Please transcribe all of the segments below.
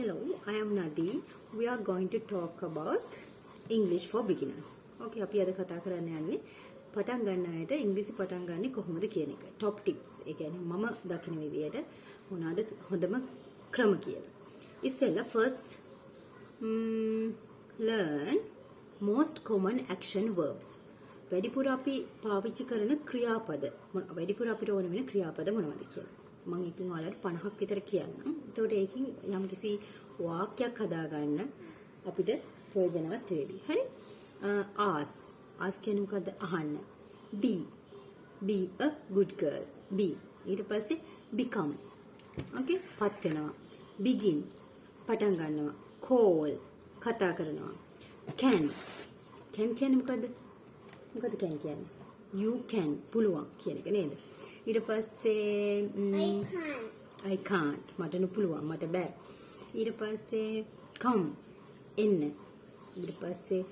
Hello, I am Nadee. We are going to talk about English for beginners. Okay, අපි අද කතා කරන්න යන්නේ පටන් ගන්න අයට ඉංග්‍රීසි පටන් ගන්න කොහොමද කියන එක. Top tips. ඒ කියන්නේ මම දකින විදියට මොනවාද හොඳම ක්‍රම කියලා. ඉස්සෙල්ලා first learn most common action verbs. වැඩිපුර අපි පාවිච්චි කරන ක්‍රියාපද. වැඩිපුර අපිට ඕන වෙන ක්‍රියාපද මොනවද කියලා. මම එකකින් ඔයාලට 50ක් විතර කියන්නම්. එතකොට ඒකෙන් යම්කිසි වාක්‍යයක් හදාගන්න අපිට ප්‍රයෝජනවත් වෙවි. හරි? ask කියන්නේ මොකද්ද? අහන්න. be a good girl. be. ඊට පස්සේ become. okay? පත් වෙනවා. begin. පටන් ගන්නවා. call. කතා කරනවා. can කියන්නේ මොකද්ද? මොකද can කියන්නේ? you can. පුළුවන් කියන එක නේද? ඊට පස්සේ I can't මට නුපුළුවන් මට බෑ. ඊට පස්සේ come එන්න. ඊට පස්සේ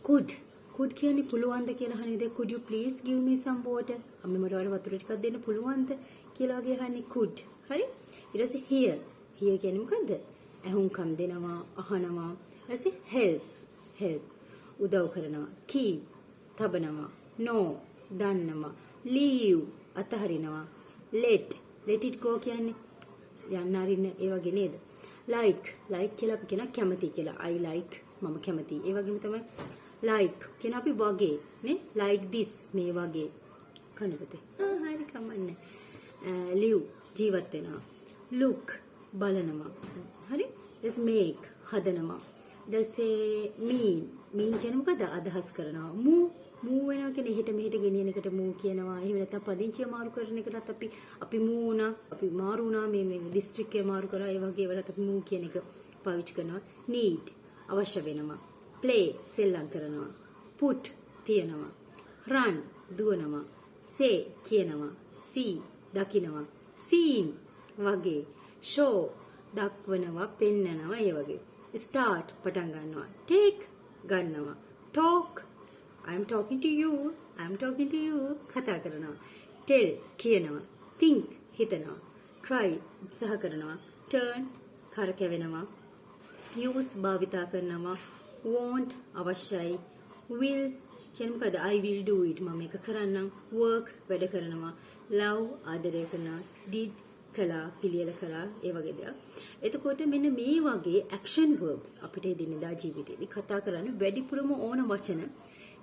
could කියන්නේ පුළුවන්ද කියලා අහන විදිහ could you please give me some water? අම්මේ මට වල වතුර ටිකක් දෙන්න පුළුවන්ද කියලා වගේ අහන්නේ could. හරි? ඊට පස්සේ here කියන්නේ මොකද්ද? ඇහුම්කම් දෙනවා අහනවා. ඊට පස්සේ help උදව් කරනවා. keep තබනවා. no දන්නවා. leave අතහරිනවා. let it go කියන්නේ යන්න අරින්න ඒ වගේ නේද? like කියලා අපි කියන කැමති කියලා. I like මම කැමති. ඒ වගේම තමයි like කියන අපි වගේ නේ like this මේ වගේ කනකතේ. හරි කමන්නේ. live ජීවත් වෙනවා. look බලනවා. හරි? just make හදනවා. just mean කියන්නේ මොකද? අදහස් කරනවා. move වෙනවා කියන්නේ එහෙට මෙහෙට ගෙනියන එකට move කියනවා. එහෙම නැත්නම් පදිංචිය මාරු කරන එකටත් අපි move වුණා. අපි මාරු වුණා මේ district එක මාරු කරා. ඒ වගේ වලට අපි move කියන එක පාවිච්චි කරනවා. need අවශ්‍ය වෙනවා. play සෙල්ලම් කරනවා. put තියනවා. run දුවනවා. say කියනවා. see දකිනවා. seen වගේ. show දක්වනවා පෙන්නනවා ඒ වගේ. start පටන් ගන්නවා. take ගන්නවා. talk I am talking to you. කතා කරනවා. tell කියනවා. think හිතනවා. try උත්සාහ කරනවා. turn කරකැවෙනවා. use භාවිතා කරනවා. want අවශ්‍යයි. will කියන්නේ මොකද? I will do it. මම මේක කරන්නම්. work වැඩ කරනවා. love ආදරය කරනවා. did කළා පිළියෙල කළා ඒ වගේ දේවල්. එතකොට මෙන්න මේ වගේ action verbs අපිට එදිනෙදා ජීවිතේදී කතා කරන්න වැඩිපුරම ඕන වචන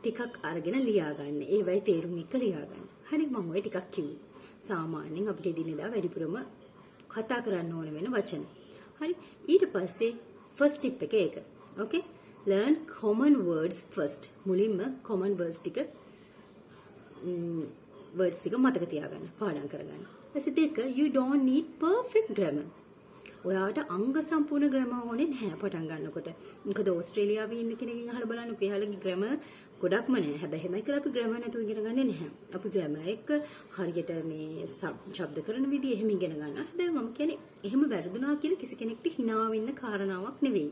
ටිකක් අරගෙන ලියා ගන්න. ඒවයි තේරුම් එක ලියා ගන්න. හරි මම ඔය ටිකක් කිව්වේ. සාමාන්‍යයෙන් අපිට එදිනෙදා වැඩිපුරම කතා කරන්න ඕන වෙන වචන. හරි ඊට පස්සේ first tip එක ඒක. okay? learn common words first. මුලින්ම common words ටික මතක තියාගන්න. පාඩම් කරගන්න. ඊට දෙක you don't need perfect grammar. ඔයාට අංග සම්පූර්ණ grammar ඕනේ නැහැ පටන් ගන්නකොට. මොකද ඕස්ට්‍රේලියාවේ ඉන්න කෙනකින් අහලා බලන්නකෝ එයාලගේ grammar ගොඩක්ම නැහැ. හැබැයි එහෙමයි කියලා අපි grammar නැතුව ඉගෙන ගන්නේ නැහැ. අපි grammar එක හරියට මේ ශබ්ද කරන විදිහ එහෙම ඉගෙන ගන්නවා. හැබැයි මම කියන්නේ එහෙම වැරදුනා කියලා කිසි කෙනෙක්ට hina වෙන්න කාරණාවක් නෙවෙයි.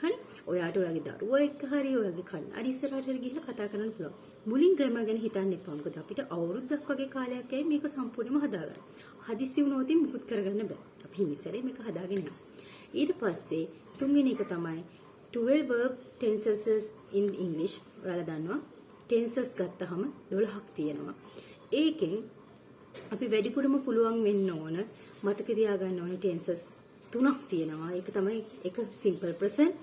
හරි? ඔයාට ඔයාගේ දරුවා එක්ක හරි ඔයාගේ කන්නාඩි ඉස්සරහට හරි ගිහලා කතා කරන්න පුළුවන්. මුලින් grammar ගැන හිතන්න එපා. මොකද අපිට අවුරුද්දක් වගේ කාලයක් ඇයි මේක සම්පූර්ණයෙන්ම හදාගන්න. හදිස්සි වුණොත් මුකුත් කරගන්න බෑ. අපි හිමිසරේ මේක හදාගෙන යනවා. ඊට පස්සේ තුන්වෙනි එක තමයි 12 verb tenses in English. ඔයාලා දන්නවා tenses ගත්තහම 12ක් තියෙනවා. ඒකෙන් අපි වැඩිපුරම පුළුවන් වෙන්න ඕන මතක තියාගන්න ඕන tenses තුනක් තියෙනවා. ඒක තමයි එක simple present,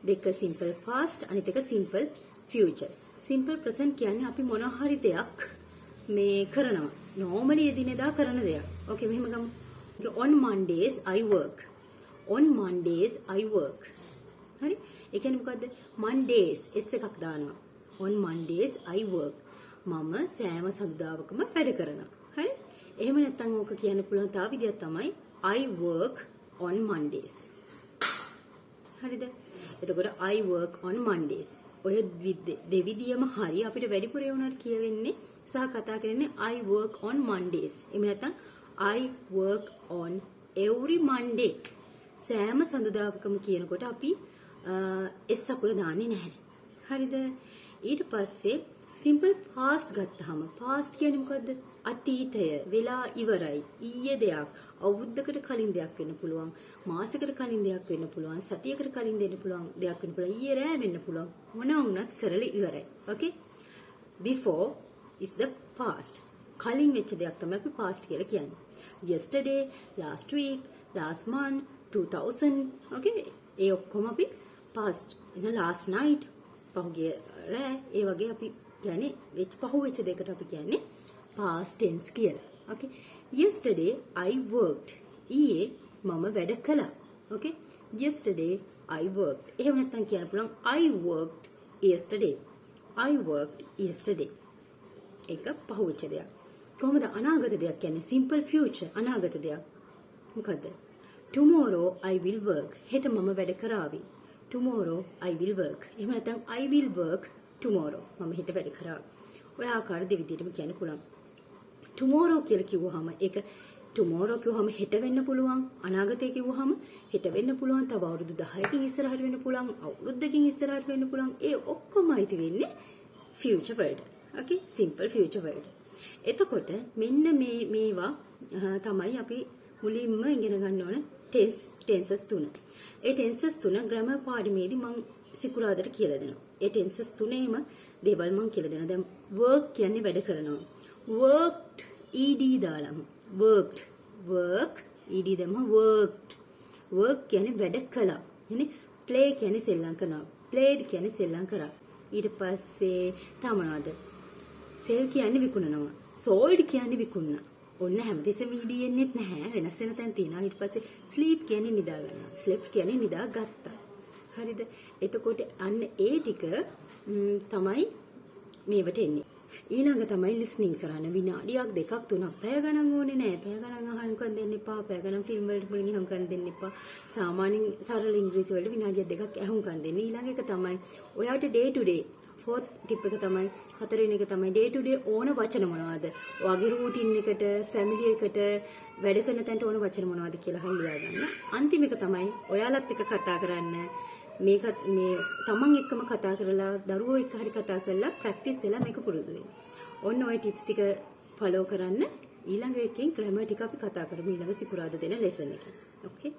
දෙක simple past, අනිත් එක simple future. simple present කියන්නේ අපි මොන හරි දෙයක් මේ කරනවා. normally එදිනෙදා කරන දෙයක්. okay මෙහෙම ගමු. on Mondays I work. හරි? ඒ කියන්නේ මොකද්ද? Mondays s එකක් දානවා. on Mondays I work. මම සෑම සඳුදාවකම වැඩ කරනවා. හරි? එහෙම නැත්නම් ඕක කියන්න පුළුවන් තව විදියක් තමයි I work on Mondays. හරිද? එතකොට I work on Mondays. ඔය දෙවිදියම හරි අපිට වැඩිපුර ඒ උනාට කියවෙන්නේ සහ කතා කරන්නේ I work on Mondays. එහෙම නැත්නම් I work on every Monday. සෑම සඳුදාවකම කියනකොට අපි S අකුර දාන්නේ නැහැ. හරිද? ඊට පස්සේ simple past ගත්තාම past කියන්නේ මොකද්ද? අතීතය වෙලා ඉවරයි. ඊයේ දෙයක් අවුරුද්දකට කලින් දෙයක් වෙන්න පුළුවන්. මාසයකට කලින් දෙයක් වෙන්න පුළුවන්. සතියකට කලින් දෙන්න පුළුවන් දෙයක් වෙන්න පුළුවන්. ඊයේ රෑ වෙන්න පුළුවන්. මොනවා වුණත් කරලා ඉවරයි. Okay? Before is the past. කලින් වෙච්ච දෙයක් තමයි අපි past කියලා කියන්නේ. Yesterday, last week, last month, 2000. Okay? ඒ ඔක්කොම අපි past. Last night, පහුගිය රෑ, ඒ වගේ අපි කියන්නේ පහුවෙච්ච දෙයකට අපි කියන්නේ past tense කියලා. Okay? Yesterday I worked. ඊයේ මම වැඩ කළා. Okay? Yesterday I worked. එහෙම නැත්නම් කියන්න පුළුවන් I worked yesterday. I worked yesterday. ඒක පහුවෙච්ච දෙයක්. කොහොමද අනාගත දෙයක් කියන්නේ? simple future අනාගත දෙයක්. මොකද්ද? Tomorrow I will work. හෙට මම වැඩ කරાવી. Tomorrow I will work. එහෙම නැත්නම් I will work tomorrow. මම හෙට වැඩ කරાવી. ඔය ආකාර දෙවිදිහටම කියන්න පුළුවන්. tomorrow කියලා කිව්වහම ඒක tomorrow කිව්වහම හෙට වෙන්න පුළුවන්. අනාගතය කිව්වහම හෙට වෙන්න පුළුවන්. තව අවුරුදු 10කින් ඉස්සරහට වෙන්න පුළුවන්. අවුරුද්දකින් ඉස්සරහට වෙන්න පුළුවන්. ඒ ඔක්කොම අයිති වෙන්නේ future world. Okay? simple future world. එතකොට මෙන්න මේවා තමයි අපි මුලින්ම ඉගෙන ගන්න ඕන tenses තුන. ඒ tenses තුන grammar පාඩමේදී මම සිකුරාදට කියලා දෙනවා. ඒ tenses තුනේම දේවල් මම කියලා දෙනවා. දැන් work කියන්නේ වැඩ කරනවා. worked ed දාලම worked work ed දැම්ම worked work කියන්නේ වැඩ කළා. يعني play කියන්නේ සෙල්ලම් කරනවා. played කියන්නේ සෙල්ලම් කරා. ඊට පස්සේ තව මොනවද? sell කියන්නේ විකුණනවා. sold කියන්නේ විකුණනවා. ඔන්න හැමතිස්සෙම ed එන්නේත් නැහැ. වෙනස් වෙන තැන් තියෙනවා. ඊට පස්සේ sleep කියන්නේ නිදා ගන්නවා. slept කියන්නේ නිදා ගත්තා. හරිද? එතකොට අන්න ඒ ටික තමයි මේවට එන්නේ. ඊළඟ තමයි listening කරන්න. විනාඩියක් දෙකක් තුනක් පැය ගණන් ඕනේ නැහැ. පැය ගණන් අහන්නකම් දෙන්න එපා. පැය ගණන් ෆිල්ම් වලට මුලින් අහන්නකම් දෙන්න එපා. සාමාන්‍යයෙන් සරල ඉංග්‍රීසි වලට විනාඩියක් දෙකක් අහන්නකම් දෙන්න. ඊළඟ එක තමයි ඔයාට day to day fourth tip එක තමයි හතරවෙනි එක තමයි day to day ඕන වචන මොනවද? ඔයාගේ routine එකට, family එකට, වැඩ කරන තැනට ඕන වචන මොනවද කියලා අහලා ලියා ගන්න. අන්තිම එක තමයි ඔයාලත් එක්ක කතා කරන්න. මේ තමන් එක්කම කතා කරලා දරුවෝ එක්ක හරි කතා කරලා ප්‍රැක්ටිස් වෙලා මේක පුරුදු වෙන්න. ඔන්න ඔය ටිප්ස් ටික ෆලෝ කරන්න. ඊළඟ එකෙන් ග්‍රැමර් ටික අපි කතා කරමු ඊළඟ සිකුරාදා දෙන ලෙසන් එකේ. ඕකේ?